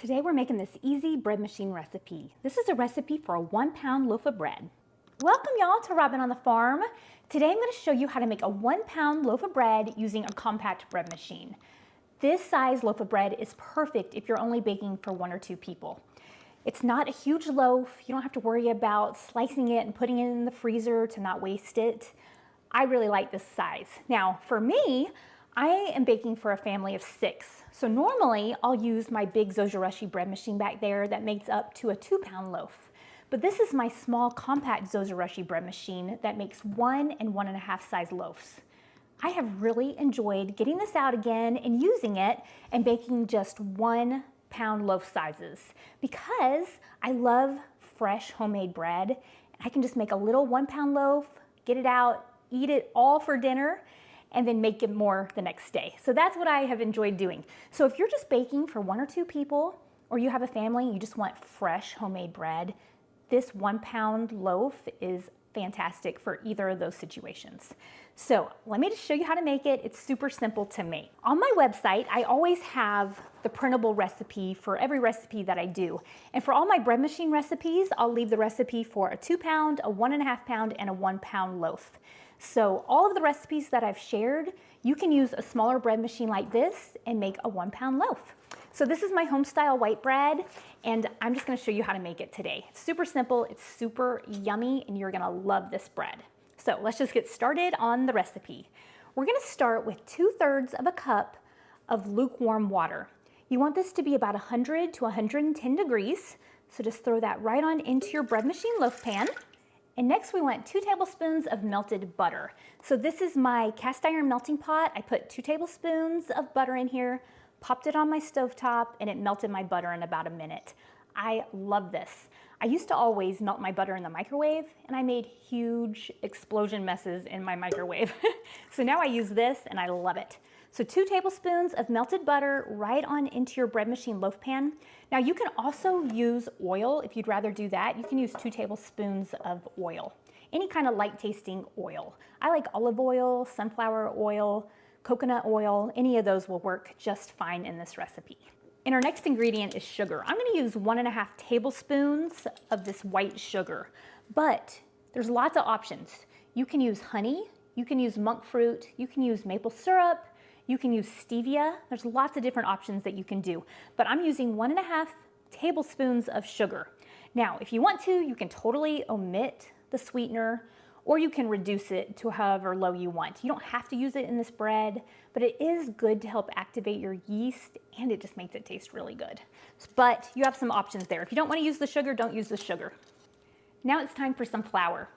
Today we're making this easy bread machine recipe. This is a recipe for a 1-pound loaf of bread. Welcome y'all to Robin on the Farm. Today I'm going to show you how to make a 1-pound loaf of bread using a compact bread machine. This size loaf of bread is perfect if you're only baking for 1 or 2 people. It's not a huge loaf. You don't have to worry about slicing it and putting it in the freezer to not waste it. I really like this size. Now for me, I am baking for a family of 6. So normally I'll use my big Zojirushi bread machine back there that makes up to a 2-pound loaf. But this is my small compact Zojirushi bread machine that makes 1 and 1.5 size loaves. I have really enjoyed getting this out again and using it and baking just 1-pound loaf sizes because I love fresh homemade bread. I can just make a little 1-pound loaf, get it out, eat it all for dinner, and then make it more the next day. So that's what I have enjoyed doing. So if you're just baking for 1 or 2 people, or you have a family and you just want fresh homemade bread, this 1-pound loaf is fantastic for either of those situations. So let me just show you how to make it. It's super simple to make. On my website, I always have the printable recipe for every recipe that I do. And for all my bread machine recipes, I'll leave the recipe for a 2-pound, a 1.5 pound, and a 1-pound loaf. So all of the recipes that I've shared, you can use a smaller bread machine like this and make a 1-pound loaf. So this is my home style white bread, and I'm just gonna show you how to make it today. It's super simple, it's super yummy, and you're gonna love this bread. So let's just get started on the recipe. We're gonna start with 2/3 of a cup of lukewarm water. You want this to be about 100 to 110 degrees, so just throw that right on into your bread machine loaf pan. And next we want 2 tablespoons of melted butter. So this is my cast iron melting pot. I put 2 tablespoons of butter in here, popped it on my stovetop, and it melted my butter in about a minute. I love this. I used to always melt my butter in the microwave, and I made huge explosion messes in my microwave. So now I use this, and I love it. So 2 tablespoons of melted butter right on into your bread machine loaf pan. Now you can also use oil if you'd rather do that. You can use 2 tablespoons of oil, any kind of light tasting oil. I like olive oil, sunflower oil, coconut oil, any of those will work just fine in this recipe. And our next ingredient is sugar. I'm gonna use 1.5 tablespoons of this white sugar, but there's lots of options. You can use honey, you can use monk fruit, you can use maple syrup, you can use stevia. There's lots of different options that you can do, but I'm using 1.5 tablespoons of sugar. Now, if you want to, you can totally omit the sweetener, or you can reduce it to however low you want. You don't have to use it in this bread, but it is good to help activate your yeast, and it just makes it taste really good. But you have some options there. If you don't want to use the sugar, don't use the sugar. Now it's time for some flour.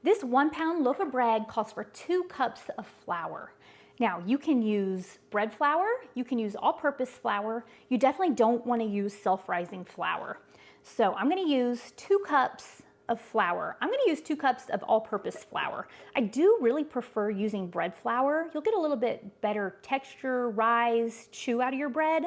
This 1-pound loaf of bread calls for 2 cups of flour. Now you can use bread flour, you can use all-purpose flour. You definitely don't want to use self-rising flour. So I'm going to use 2 cups of flour. I'm going to use 2 cups of all-purpose flour. I do really prefer using bread flour. You'll get a little bit better texture, rise, chew out of your bread,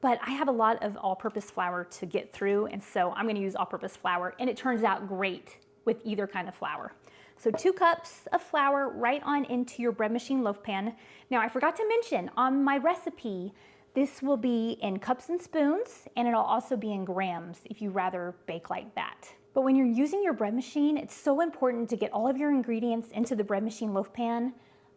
but I have a lot of all-purpose flour to get through, and so I'm going to use all-purpose flour, and it turns out great with either kind of flour. So 2 cups of flour right on into your bread machine loaf pan. Now I forgot to mention on my recipe, this will be in cups and spoons, and it'll also be in grams if you rather bake like that. But when you're using your bread machine, it's so important to get all of your ingredients into the bread machine loaf pan.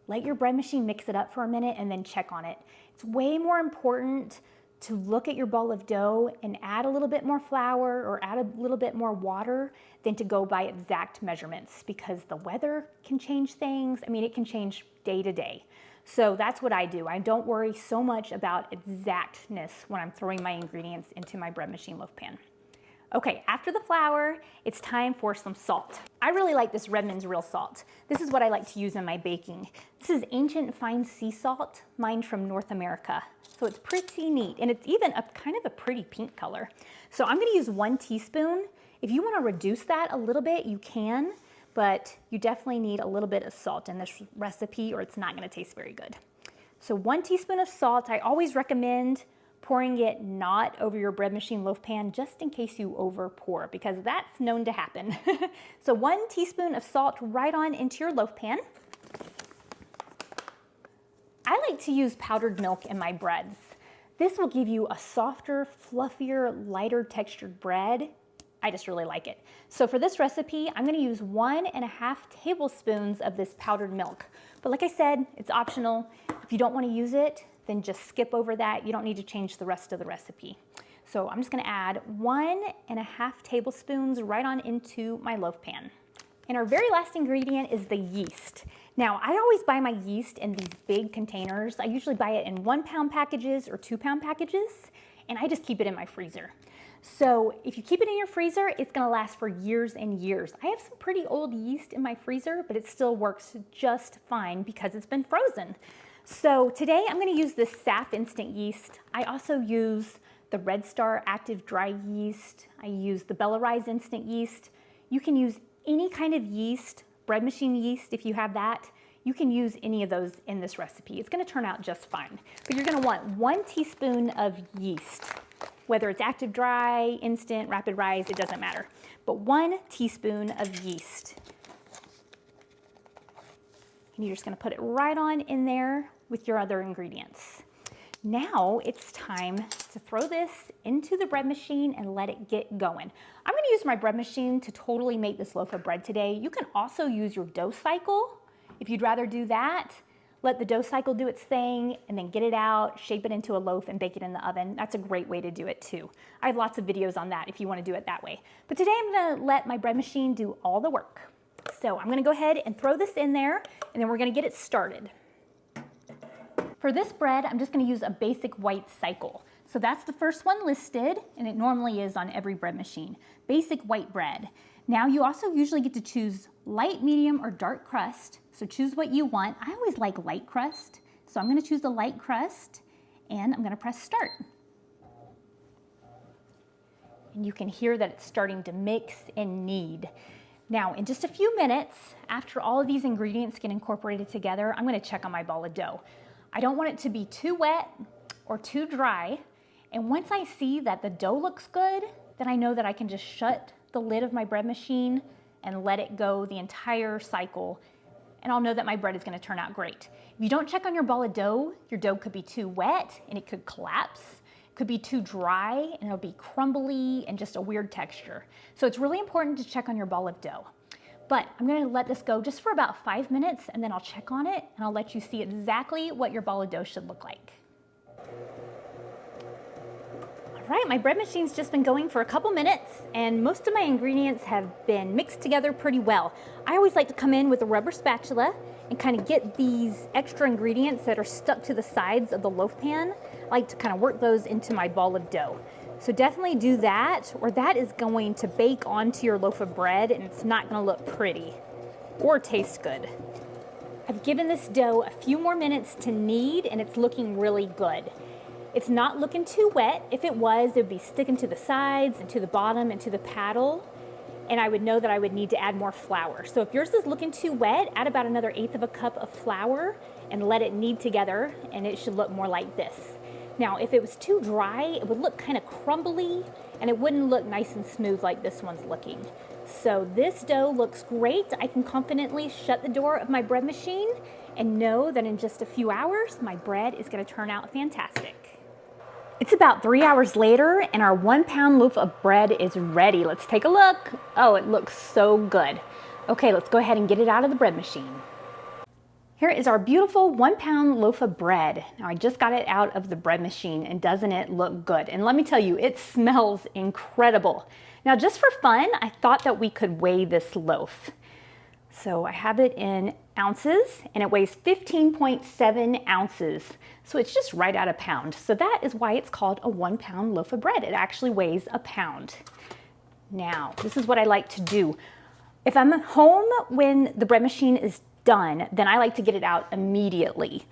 Let your bread machine mix it up for a minute and then check on it. It's way more important to look at your ball of dough and add a little bit more flour or add a little bit more water than to go by exact measurements, because the weather can change things. I mean, it can change day to day. So that's what I do. I don't worry so much about exactness when I'm throwing my ingredients into my bread machine loaf pan. Okay, after the flour, it's time for some salt. I really like this Redmond's Real Salt. This is what I like to use in my baking. This is ancient fine sea salt, mined from North America. So it's pretty neat, and it's even a kind of a pretty pink color. So I'm gonna use 1 teaspoon. If you wanna reduce that a little bit, you can, but you definitely need a little bit of salt in this recipe or it's not gonna taste very good. So 1 teaspoon of salt. I always recommend pouring it not over your bread machine loaf pan just in case you over pour, because that's known to happen. So 1 teaspoon of salt right on into your loaf pan. I like to use powdered milk in my breads. This will give you a softer, fluffier, lighter textured bread. I just really like it. So for this recipe, I'm gonna use 1.5 tablespoons of this powdered milk. But like I said, it's optional. If you don't wanna use it, then just skip over that. You don't need to change the rest of the recipe. So I'm just gonna add 1.5 tablespoons right on into my loaf pan. And our very last ingredient is the yeast. Now, I always buy my yeast in these big containers. I usually buy it in 1-pound packages or 2-pound packages, and I just keep it in my freezer. So if you keep it in your freezer, it's gonna last for years and years. I have some pretty old yeast in my freezer, but it still works just fine because it's been frozen. So today I'm gonna use this SAF instant yeast. I also use the Red Star active dry yeast. I use the Bella Rise instant yeast. You can use any kind of yeast, bread machine yeast if you have that. You can use any of those in this recipe. It's gonna turn out just fine. But you're gonna want 1 teaspoon of yeast. Whether it's active dry, instant, rapid rise, it doesn't matter. But 1 teaspoon of yeast. And you're just gonna put it right on in there with your other ingredients. Now it's time to throw this into the bread machine and let it get going. I'm gonna use my bread machine to totally make this loaf of bread today. You can also use your dough cycle if you'd rather do that. Let the dough cycle do its thing and then get it out, shape it into a loaf and bake it in the oven. That's a great way to do it too. I have lots of videos on that if you want to do it that way. But today I'm gonna let my bread machine do all the work. So I'm gonna go ahead and throw this in there and then we're gonna get it started. For this bread, I'm just gonna use a basic white cycle. So that's the first one listed, and it normally is on every bread machine. Basic white bread. Now you also usually get to choose light, medium, or dark crust. So choose what you want. I always like light crust. So I'm gonna choose the light crust, and I'm gonna press start. And you can hear that it's starting to mix and knead. Now, in just a few minutes, after all of these ingredients get incorporated together, I'm gonna check on my ball of dough. I don't want it to be too wet or too dry. And once I see that the dough looks good, then I know that I can just shut the lid of my bread machine and let it go the entire cycle. And I'll know that my bread is gonna turn out great. If you don't check on your ball of dough, your dough could be too wet and it could collapse. It could be too dry and it'll be crumbly and just a weird texture. So it's really important to check on your ball of dough. But I'm gonna let this go just for about 5 minutes and then I'll check on it and I'll let you see exactly what your ball of dough should look like. All right, my bread machine's just been going for a couple minutes and most of my ingredients have been mixed together pretty well. I always like to come in with a rubber spatula and kind of get these extra ingredients that are stuck to the sides of the loaf pan. I like to kind of work those into my ball of dough. So definitely do that, or that is going to bake onto your loaf of bread and it's not gonna look pretty or taste good. I've given this dough a few more minutes to knead and it's looking really good. It's not looking too wet. If it was, it would be sticking to the sides and to the bottom and to the paddle, and I would know that I would need to add more flour. So if yours is looking too wet, add about another 1/8 cup of flour and let it knead together and it should look more like this. Now, if it was too dry, it would look kind of crumbly and it wouldn't look nice and smooth like this one's looking. So this dough looks great. I can confidently shut the door of my bread machine and know that in just a few hours, my bread is gonna turn out fantastic. It's about 3 hours later and our 1-pound loaf of bread is ready. Let's take a look. Oh, it looks so good. Okay, let's go ahead and get it out of the bread machine. Here is our beautiful 1-pound loaf of bread. Now I just got it out of the bread machine and doesn't it look good? And let me tell you, it smells incredible. Now just for fun, I thought that we could weigh this loaf. So I have it in ounces and it weighs 15.7 ounces. So it's just right at a pound. So that is why it's called a 1-pound loaf of bread. It actually weighs a pound. Now, this is what I like to do. If I'm at home when the bread machine is done, then I like to get it out immediately.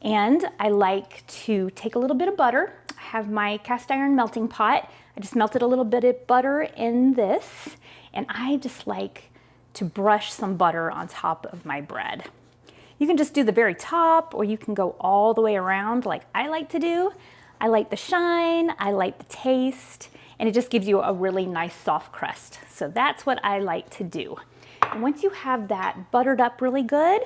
And I like to take a little bit of butter. I have my cast iron melting pot. I just melted a little bit of butter in this, and I just like to brush some butter on top of my bread. You can just do the very top, or you can go all the way around like I like to do. I like the shine, I like the taste, and it just gives you a really nice soft crust. So that's what I like to do. And once you have that buttered up really good,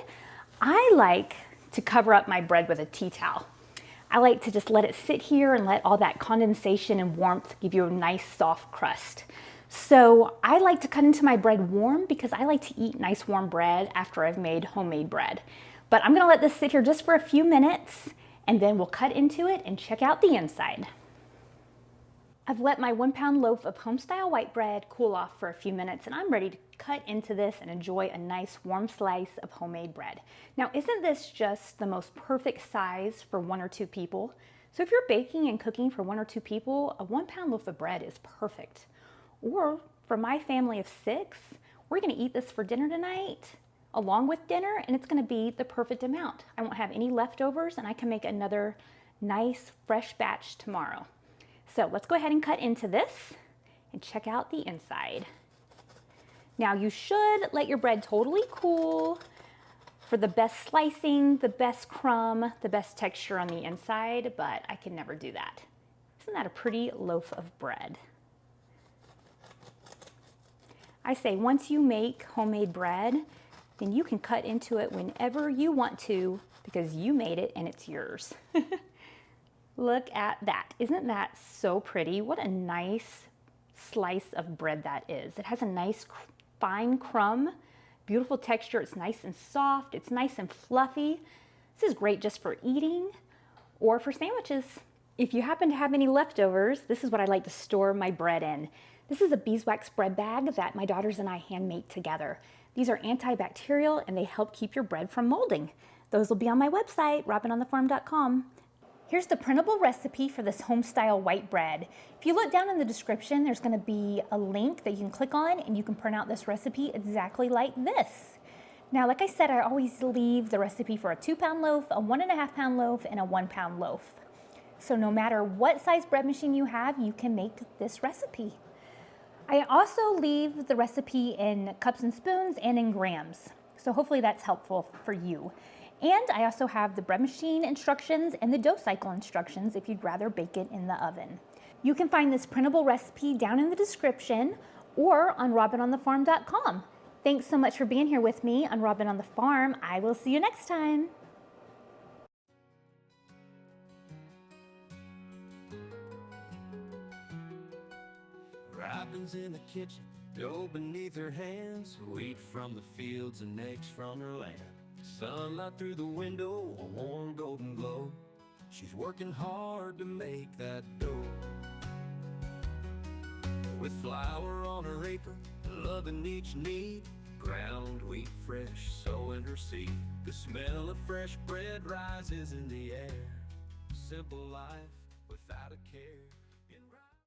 I like to cover up my bread with a tea towel. I like to just let it sit here and let all that condensation and warmth give you a nice soft crust. So I like to cut into my bread warm because I like to eat nice warm bread after I've made homemade bread. But I'm gonna let this sit here just for a few minutes and then we'll cut into it and check out the inside. I've let my 1 pound loaf of home-style white bread cool off for a few minutes and I'm ready to cut into this and enjoy a nice warm slice of homemade bread. Now, isn't this just the most perfect size for 1 or 2 people? So if you're baking and cooking for 1 or 2 people, a 1 pound loaf of bread is perfect. Or for my family of 6, we're gonna eat this for dinner tonight, along with dinner, and it's gonna be the perfect amount. I won't have any leftovers and I can make another nice fresh batch tomorrow. So let's go ahead and cut into this and check out the inside. Now you should let your bread totally cool for the best slicing, the best crumb, the best texture on the inside, but I can never do that. Isn't that a pretty loaf of bread? I say once you make homemade bread, then you can cut into it whenever you want to because you made it and it's yours. Look at that. Isn't that so pretty? What a nice slice of bread that is. It has a nice fine crumb, beautiful texture. It's nice and soft. It's nice and fluffy. This is great just for eating or for sandwiches. If you happen to have any leftovers, this is what I like to store my bread in. This is a beeswax bread bag that my daughters and I hand make together. These are antibacterial and they help keep your bread from molding. Those will be on my website, robinonthefarm.com. Here's the printable recipe for this home-style white bread. If you look down in the description, there's gonna be a link that you can click on and you can print out this recipe exactly like this. Now, like I said, I always leave the recipe for a 2 pound loaf, a 1.5 pound loaf, and a 1 pound loaf. So no matter what size bread machine you have, you can make this recipe. I also leave the recipe in cups and spoons and in grams. So hopefully that's helpful for you. And I also have the bread machine instructions and the dough cycle instructions if you'd rather bake it in the oven. You can find this printable recipe down in the description or on robinonthefarm.com. Thanks so much for being here with me on Robin on the Farm. I will see you next time. Robin's in the kitchen, dough beneath her hands, wheat from the fields and eggs from her land. Sunlight through the window, a warm golden glow. She's working hard to make that dough. With flour on her apron, loving each need, ground wheat fresh, sowing her seed. The smell of fresh bread rises in the air. Simple life without a care.